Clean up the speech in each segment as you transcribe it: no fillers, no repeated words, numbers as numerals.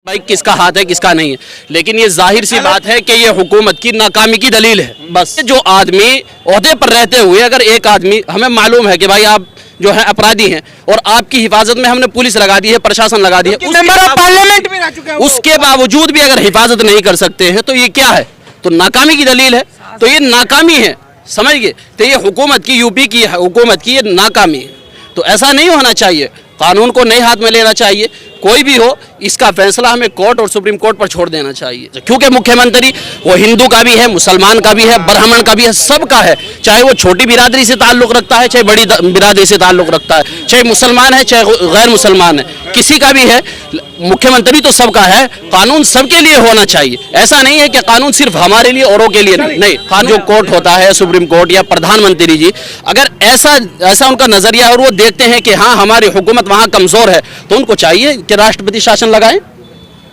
भाई किसका हाथ है किसका नहीं है, लेकिन ये जाहिर सी बात है कि ये हुकूमत की नाकामी की दलील है। बस जो आदमी ओहदे पर रहते हुए अगर एक आदमी, हमें मालूम है कि भाई आप जो है अपराधी हैं और आपकी हिफाजत में हमने पुलिस लगा दी है, प्रशासन लगा दी है, पार्लियामेंट में रह चुके हैं, उसके बावजूद भी अगर हिफाजत नहीं कर सकते हैं तो ये क्या है? तो नाकामी की दलील है। तो ये नाकामी है, समझ गए? तो ये हुकूमत की, यूपी की हुकूमत की ये नाकामी है। तो ऐसा नहीं होना चाहिए, कानून को नए हाथ में लेना चाहिए। कोई भी हो, इसका फैसला हमें कोर्ट और सुप्रीम कोर्ट पर छोड़ देना चाहिए, क्योंकि मुख्यमंत्री वो हिंदू का भी है, मुसलमान का भी है, ब्राह्मण का भी है, सबका है। चाहे वो छोटी बिरादरी से ताल्लुक़ रखता है, चाहे बड़ी बिरादरी से ताल्लुक़ रखता है, चाहे मुसलमान है चाहे गैर मुसलमान है, किसी का भी है। मुख्यमंत्री तो सबका है, कानून सबके लिए होना चाहिए। ऐसा नहीं है कि कानून सिर्फ हमारे लिए औरों के लिए नहीं। कानून जो कोर्ट होता है, सुप्रीम कोर्ट या प्रधानमंत्री जी, अगर ऐसा उनका नजरिया है और वो देखते हैं कि हाँ हमारी हुकूमत वहाँ कमजोर है, तो उनको चाहिए कि राष्ट्रपति शासन लगाएं।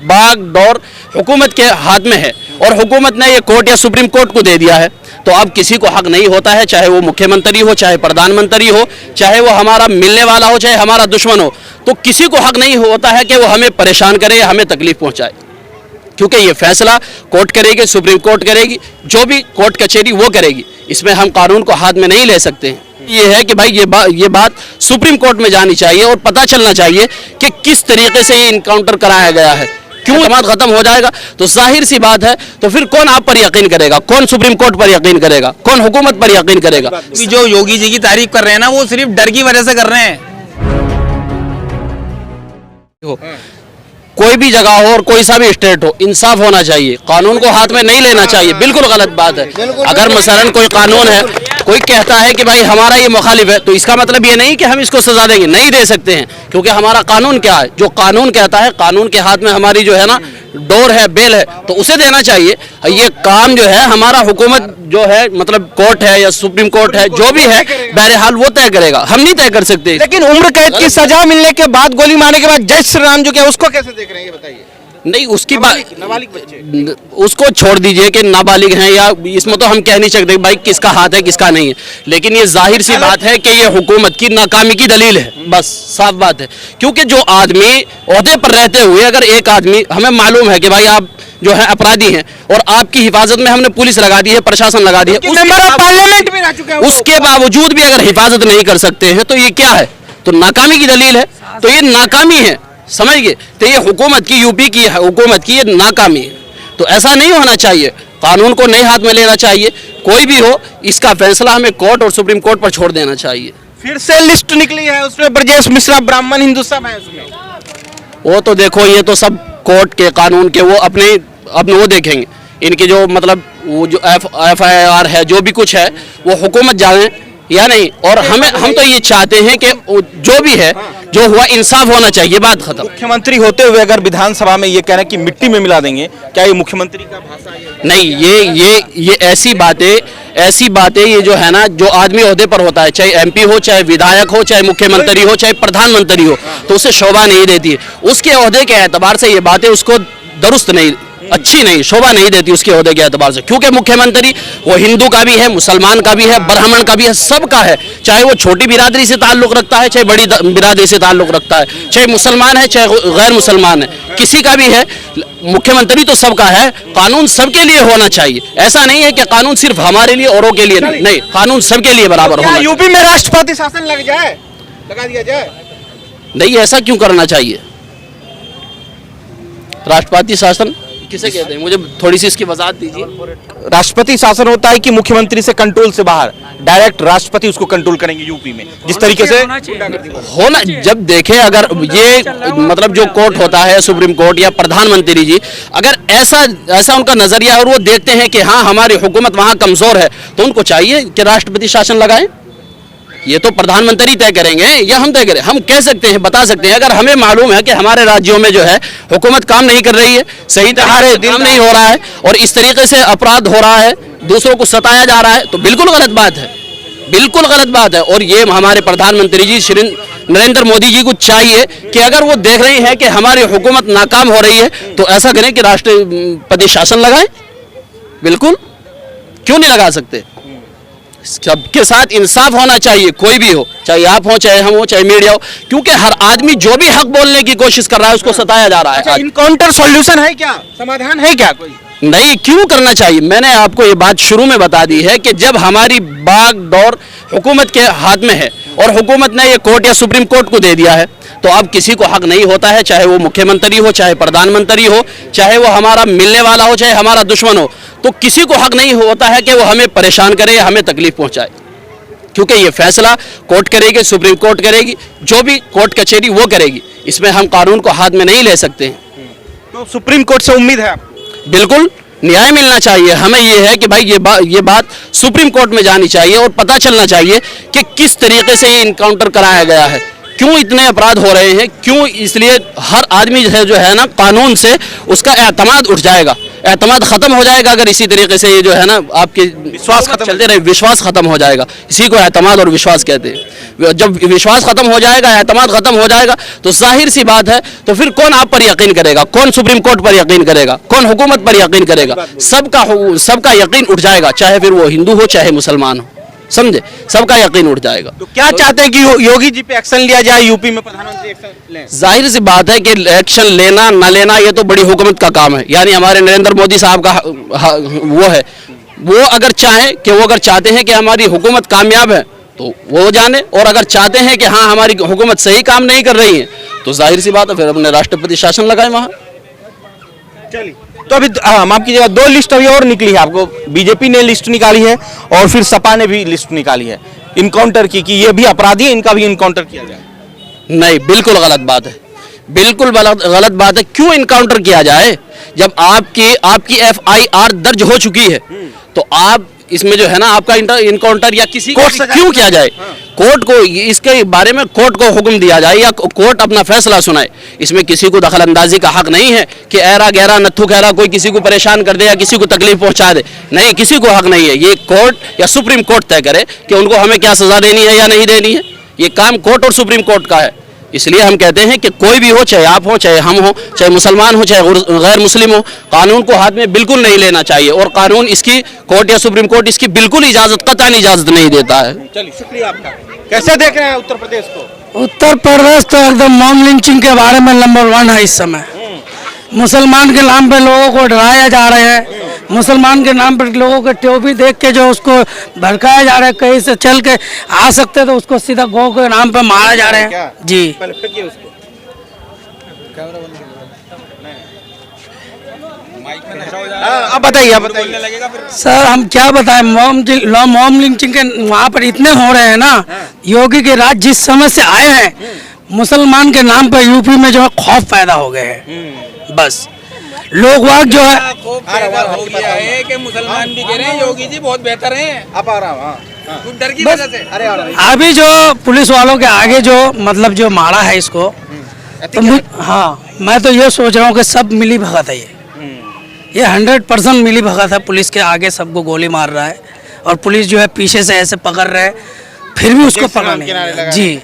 बागडोर हुकूमत के हाथ में है और हुकूमत ने ये कोर्ट या सुप्रीम कोर्ट को दे दिया है, तो अब किसी को हक नहीं होता है, चाहे वो मुख्यमंत्री हो, चाहे प्रधानमंत्री हो, चाहे वो हमारा मिलने वाला हो, चाहे हमारा दुश्मन हो, तो किसी को हक नहीं होता है कि वो हमें परेशान करे या हमें तकलीफ पहुंचाए, क्योंकि ये फैसला कोर्ट करेगी, सुप्रीम कोर्ट करेगी, जो भी कोर्ट कचहरी वो करेगी। इसमें हम कानून को हाथ में नहीं ले सकते हैं। ये है कि भाई ये बात सुप्रीम कोर्ट में जानी चाहिए और पता चलना चाहिए कि किस तरीके से ये इनकाउंटर कराया गया है, क्यों जमात खत्म हो जाएगा तो जाहिर सी बात है, तो फिर कौन आप पर यकीन करेगा? कौन सुप्रीम कोर्ट पर यकीन करेगा? कौन हुकूमत पर यकीन करेगा? जो योगी जी की तारीफ कर रहे हैं ना, वो सिर्फ डर की वजह से कर रहे हैं। कोई भी जगह हो और कोई सा भी स्टेट हो, इंसाफ होना चाहिए, कानून को हाथ में नहीं लेना चाहिए। बिल्कुल गलत बात है। अगर मसलन कोई कानून है, कोई कहता है कि भाई हमारा ये मुखालिफ है, तो इसका मतलब ये नहीं कि हम इसको सजा देंगे, नहीं दे सकते हैं, क्योंकि हमारा कानून क्या है, जो कानून कहता है, कानून के हाथ में हमारी जो है ना डोर है, बेल है, तो उसे देना चाहिए। ये काम जो है हमारा हुकूमत जो है, मतलब कोर्ट है या सुप्रीम कोर्ट है, जो भी है, बहरहाल वो तय करेगा, हम नहीं तय कर सकते। लेकिन उम्र कैद की सजा मिलने के बाद, गोली मारने के बाद जय श्री राम जो क्या, उसको कैसे देख रहे हैं ये बताइए? नहीं, उसकी बात, नाबालिग बच्चे, उसको छोड़ दीजिए कि नाबालिग हैं या इसमें तो हम कह नहीं सकते भाई किसका हाथ है किसका नहीं है, लेकिन ये जाहिर सी बात है कि ये हुकूमत की नाकामी की दलील है। बस साफ बात है, क्योंकि जो आदमी ओहदे पर रहते हुए अगर एक आदमी, हमें मालूम है कि भाई आप जो है अपराधी हैं और आपकी हिफाजत में हमने पुलिस लगा दी है, प्रशासन लगा दी है, पार्लियामेंट में रह चुके हैं, उसके बावजूद भी अगर हिफाजत नहीं कर सकते हैं, तो ये क्या है? तो नाकामी की दलील है। तो ये नाकामी है, समझ गए? तो ये हुकूमत की, यूपी की हुकूमत की ये नाकामी है। तो ऐसा नहीं होना चाहिए, कानून को नए हाथ में लेना चाहिए। कोई भी हो, इसका फैसला हमें कोर्ट और सुप्रीम कोर्ट पर छोड़ देना चाहिए। फिर से लिस्ट निकली है, उसमें ब्रजेश मिश्रा, ब्राह्मण, हिंदू सब है उसमें। वो तो देखो, ये तो सब कोर्ट के कानून के वो अपने वो देखेंगे। इनके जो मतलब वो जो FIR है, जो भी कुछ है, वो हुकूमत जाने या नहीं। और हम तो ये चाहते हैं कि जो भी है, जो हुआ इंसाफ होना चाहिए, बात खत्म। मुख्यमंत्री होते हुए अगर विधानसभा में ये कह रहे हैं कि मिट्टी में मिला देंगे, क्या ये मुख्यमंत्री का भाषा है? नहीं, ये ऐसी बातें ये जो है ना, जो आदमी ओहदे पर होता है, चाहे MP हो, चाहे विधायक हो, चाहे मुख्यमंत्री हो, चाहे प्रधानमंत्री हो, तो उसे शोभा नहीं देती है। उसके ओहदे के एतबार से ये बातें उसको दुरुस्त नहीं, अच्छी नहीं, शोभा नहीं देती उसके ओहदे के एतबार से, क्योंकि मुख्यमंत्री वो हिंदू का भी है, मुसलमान का भी है, ब्राह्मण का भी है, सबका है। चाहे वो छोटी बिरादरी से ताल्लुक़ रखता है, चाहे बड़ी बिरादरी से ताल्लुक़ रखता है, चाहे मुसलमान है, चाहे गैर मुसलमान है, किसी का भी है। मुख्यमंत्री तो सबका है, कानून सबके लिए होना चाहिए। ऐसा नहीं है कि कानून सिर्फ हमारे लिए औरों के लिए नहीं, कानून सबके लिए बराबर होना। यूपी में राष्ट्रपति शासन लगा दिया जाए? नहीं, ऐसा क्यों करना चाहिए? राष्ट्रपति शासन किसे कहते हैं? मुझे थोड़ी सी इसकी वजाहत दीजिए। राष्ट्रपति शासन होता है कि मुख्यमंत्री से कंट्रोल से बाहर डायरेक्ट राष्ट्रपति उसको कंट्रोल करेंगे यूपी में, जिस तरीके से होना। जब देखें, अगर ये मतलब जो कोर्ट होता है, सुप्रीम कोर्ट या प्रधानमंत्री जी, अगर ऐसा उनका नजरिया है और वो देखते हैं कि हाँ हमारी हुकूमत वहाँ कमजोर है, तो उनको चाहिए कि राष्ट्रपति शासन लगाएं। ये तो प्रधानमंत्री तय करेंगे या हम तय करें? हम कह सकते हैं, बता सकते हैं, अगर हमें मालूम है कि हमारे राज्यों में जो है हुकूमत काम नहीं कर रही है, सही तरह काम नहीं हो रहा है और इस तरीके से अपराध हो रहा है, दूसरों को सताया जा रहा है, तो बिल्कुल गलत बात है, बिल्कुल गलत बात है। और ये हमारे प्रधानमंत्री जी श्री नरेंद्र मोदी जी को चाहिए कि अगर वो देख रहे हैं कि हमारी हुकूमत नाकाम हो रही है, तो ऐसा करें कि राष्ट्रपति शासन लगाएं। बिल्कुल, क्यों नहीं लगा सकते? सबके साथ इंसाफ होना चाहिए, कोई भी हो, चाहे आप हो, चाहे हम हो, चाहे मीडिया हो, क्योंकि हर आदमी जो भी हक बोलने की कोशिश कर रहा है उसको सताया जा रहा है। अच्छा, इनकाउंटर सॉल्यूशन है क्या, समाधान है क्या कोई? नहीं, क्यों करना चाहिए? मैंने आपको ये बात शुरू में बता दी है कि जब हमारी बागडोर हुकूमत के हाथ में है और हुकूमत ने ये कोर्ट या सुप्रीम कोर्ट को दे दिया है, तो अब किसी को हक नहीं होता है, चाहे वो मुख्यमंत्री हो, चाहे प्रधानमंत्री हो, चाहे वो हमारा मिलने वाला हो, चाहे हमारा दुश्मन हो, तो किसी को हक नहीं होता है कि वो हमें परेशान करे, हमें तकलीफ पहुंचाए, क्योंकि ये फैसला कोर्ट करेगी, सुप्रीम कोर्ट करेगी, जो भी कोर्ट कचहरी वो करेगी। इसमें हम कानून को हाथ में नहीं ले सकते हैं। तो सुप्रीम कोर्ट से उम्मीद है आपको? बिल्कुल न्याय मिलना चाहिए। हमें ये है कि भाई ये बात सुप्रीम कोर्ट में जानी चाहिए और पता चलना चाहिए कि किस तरीके से ये इनकाउंटर कराया गया है, क्यों इतने अपराध हो रहे हैं, क्यों, इसलिए हर आदमी जो है ना कानून से उसका एतमाद उठ जाएगा, एतमाद खत्म हो जाएगा अगर इसी तरीके से ये जो है ना आपके विश्वास खत्म चलते रहे, विश्वास खत्म हो जाएगा। इसी को एतमाद और विश्वास कहते हैं। जब विश्वास खत्म हो जाएगा, एतमाद खत्म हो जाएगा, तो जाहिर सी बात है, तो फिर कौन आप पर यकीन करेगा, कौन सुप्रीम कोर्ट पर यकीन करेगा, कौन हुकूमत पर यकीन करेगा? सबका यकीन उठ जाएगा, चाहे फिर वो हिंदू हो चाहे मुसलमान हो, समझे, सबका यकीन उठ जाएगा। तो क्या चाहते हैं कि योगी जी पे एक्शन लिया जाए, यूपी में प्रधानमंत्री एक्शन लें? जाहिर सी बात है कि एक्शन लेना ना लेना ये तो बड़ी हुकूमत का काम है, यानी हमारे नरेंद्र मोदी साहब का वो है। वो अगर चाहते हैं कि हमारी हुकूमत कामयाब है तो वो जाने, और अगर चाहते हैं कि हाँ हमारी हुकूमत सही काम नहीं कर रही है तो जाहिर सी बात है फिर अपने राष्ट्रपति शासन लगाए वहाँ। चलिए, तो अभी माफ कीजिएगा, 2 लिस्ट अभी और निकली है, आपको बीजेपी ने लिस्ट निकाली है और फिर सपा ने भी लिस्ट निकाली है इनकाउंटर की, कि ये भी अपराधी है, इनका भी इनकाउंटर किया जाए। नहीं, बिल्कुल गलत बात है, बिल्कुल गलत बात है। क्यों इनकाउंटर किया जाए? जब आपकी FIR दर्ज हो चुकी है तो आप इसमें जो है ना आपका इनकाउंटर या किसी को क्यों किया जाए? कोर्ट को इसके बारे में कोर्ट को हुक्म दिया जाए या कोर्ट अपना फैसला सुनाए। इसमें किसी को दखल अंदाजी का हक नहीं है कि ऐरा गहरा नत्थु खैरा कोई किसी को परेशान कर दे या किसी को तकलीफ पहुंचा दे। नहीं, किसी को हक नहीं है। ये कोर्ट या सुप्रीम कोर्ट तय करे कि उनको हमें क्या सजा देनी है या नहीं देनी है। ये काम कोर्ट और सुप्रीम कोर्ट का है। इसलिए हम कहते हैं कि कोई भी हो, चाहे आप हो, चाहे हम हो, चाहे मुसलमान हो, चाहे गैर मुस्लिम हो, कानून को हाथ में बिल्कुल नहीं लेना चाहिए, और कानून इसकी कोर्ट या सुप्रीम कोर्ट इसकी बिल्कुल कतई इजाजत नहीं देता है। चलिए, शुक्रिया आपका। कैसे देख रहे हैं उत्तर प्रदेश को? उत्तर प्रदेश तो एकदम मॉब लिंचिंग के बारे में नंबर 1 है इस समय। मुसलमान के नाम पे लोगों को डराया जा रहे हैं, मुसलमान के नाम पर लोगों के टोपी देख के जो उसको भड़काया जा रहा है, कहीं से चल के आ सकते तो उसको सीधा गौ के नाम पे मारा जा रहे हैं। जी, पहले फेंकिए उसको। अब बताइए सर हम क्या बताएं, मॉब लिंचिंग के वहाँ पर इतने हो रहे हैं ना। योगी के राज जिस समय से आए हैं, मुसलमान के नाम पर यूपी में जो है खौफ पैदा हो गए हैं। बस लोग वाग जो है हो गया है कि मुसलमान भी कह रहे हैं योगी जी बहुत बेहतर हैं। अब आ रहा हूँ। कुछ डर की वजह से अरे अभी जो पुलिस वालों के आगे जो मतलब जो मारा है इसको, तो हाँ मैं तो ये सोच रहा हूँ कि सब मिली भगत है। ये 100% मिली भगत है। पुलिस के आगे सबको गोली मार रहा है और पुलिस जो है पीछे से ऐसे पकड़ रहे हैं, फिर भी उसको पकड़ नहीं रहा है। जी,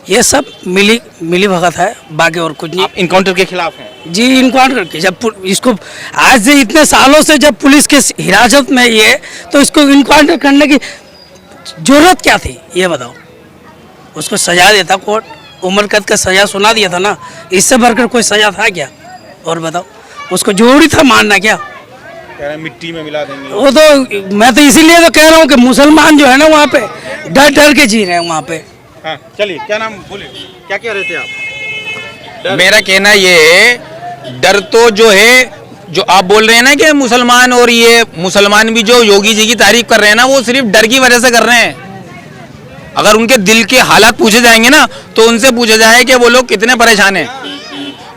ये सब मिली भगत है, बाकी और कुछ नहीं। आप इनकाउंटर के खिलाफ हैं? जी, इनकाउंटर के जब इसको आज से इतने सालों से जब पुलिस के हिरासत में ये, तो इसको इनकाउंटर करने की जरूरत क्या थी ये बताओ। उसको सजा देता कोर्ट, उम्र कैद का सजा सुना दिया था ना, इससे बढ़कर कोई सजा था क्या? और बताओ, उसको जरूरी था मारना क्या? कह रहे मिट्टी में मिला देंगे। वो तो मैं तो इसीलिए तो कह रहा हूँ कि मुसलमान जो है ना वहाँ पे डर के जी रहे हैं वहाँ पे। हाँ, चलिए, क्या नाम बोले, क्या कह रहे थे आप? मेरा कहना ये है, डर तो जो है, जो आप बोल रहे हैं ना कि मुसलमान, और ये मुसलमान भी जो योगी जी की तारीफ कर रहे हैं ना, वो सिर्फ डर की वजह से कर रहे हैं। अगर उनके दिल के हालात पूछे जाएंगे ना, तो उनसे पूछा जाए कि वो लोग कितने परेशान हैं।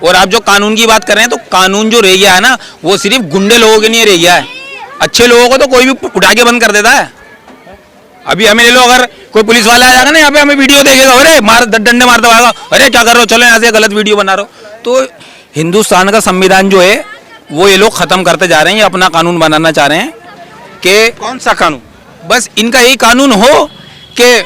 और आप जो कानून की बात कर रहे हैं, तो कानून जो रह गया है ना, वो सिर्फ गुंडे लोगों के लिए रह गया है। अच्छे लोगों को तो कोई भी उठा के बंद कर देता है। अभी हमें ले लो, अगर कोई पुलिस वाला आ जाएगा ना यहाँ पे, हमें वीडियो देखेगा, अरे मार डंडे मारता होगा, अरे क्या कर रहे हो, चलो यहाँ से गलत वीडियो बना रहे हो। तो हिंदुस्तान का संविधान जो है वो ये लोग खत्म करते जा रहे हैं, ये अपना कानून बनाना चाह रहे हैं। कि कौन सा कानून? बस इनका यही कानून हो कि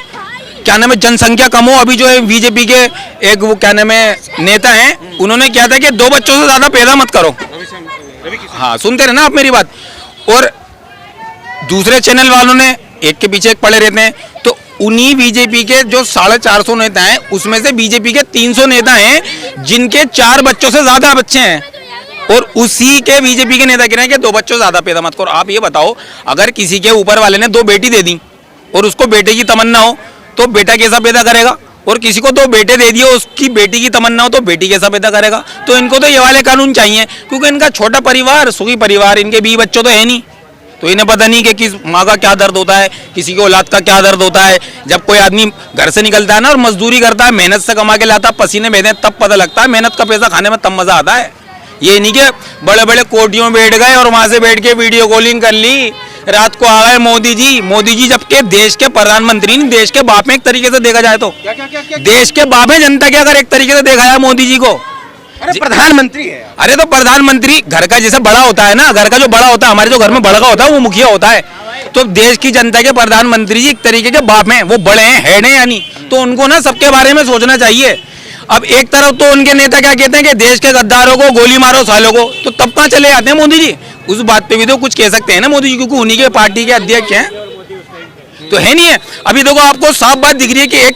क्या नाम है, जनसंख्या कम हो। अभी जो है बीजेपी के एक वो क्या नाम है नेता हैं, उन्होंने क्या था कि 2 बच्चों से ज्यादा पैदा मत करो। हाँ, सुनते रहे ना आप मेरी बात। और दूसरे चैनल वालों ने एक के पीछे एक पड़े रहते हैं। तो उन्हीं बीजेपी के जो 450 नेता हैं उसमें से बीजेपी के 300 नेता हैं जिनके 4 बच्चों से ज्यादा बच्चे हैं, और उसी के बीजेपी के नेता कह रहे हैं कि 2 बच्चों से ज्यादा पैदा मत करो। आप ये बताओ, अगर किसी के ऊपर वाले ने 2 बेटी दे दी और उसको बेटे की तमन्ना हो तो बेटा कैसा पैदा करेगा, और किसी को 2 बेटे दे दिए उसकी बेटी की तमन्ना हो तो बेटी कैसा पैदा करेगा। तो इनको तो ये वाले कानून चाहिए, क्योंकि इनका छोटा परिवार, सुखी परिवार, इनके 20 बच्चों तो है नहीं, तो इन्हें पता नहीं कि किस माँ का क्या दर्द होता है, किसी की औलाद का क्या दर्द होता है। जब कोई आदमी घर से निकलता है ना और मजदूरी करता है, मेहनत से कमा के लाता है, पसीने बहते हैं, तब पता लगता है मेहनत का पैसा खाने में, तब मजा आता है। ये नहीं कि बड़े बड़े कोठियों में बैठ गए और वहां से बैठ के वीडियो कॉलिंग कर ली, रात को आ गए मोदी जी जबकि देश के प्रधानमंत्री नहीं, देश के बाप में एक तरीके से देखा जाए तो देश के बाप है जनता के, अगर एक तरीके से देखा जाए मोदी जी को। अरे प्रधानमंत्री है। अरे तो प्रधानमंत्री घर का जैसे बड़ा होता है ना, घर का जो बड़ा होता है, हमारे जो घर में बड़ा होता है वो मुखिया होता है, तो देश की जनता के प्रधानमंत्री जी एक तरीके के बाप हैं, वो बड़े हैं, हेड हैं यानी, तो उनको ना सबके बारे में सोचना चाहिए। अब एक तरफ तो उनके नेता क्या कहते हैं कि देश के गद्दारों को गोली मारो सालों को, तो तब कहाँ चले जाते हैं मोदी जी, उस बात पे भी तो कुछ कह सकते हैं ना मोदी जी, क्योंकि उन्हीं के पार्टी के अध्यक्ष हैं, तो है नहीं है। अभी देखो आपको साफ बात दिख रही है कि एक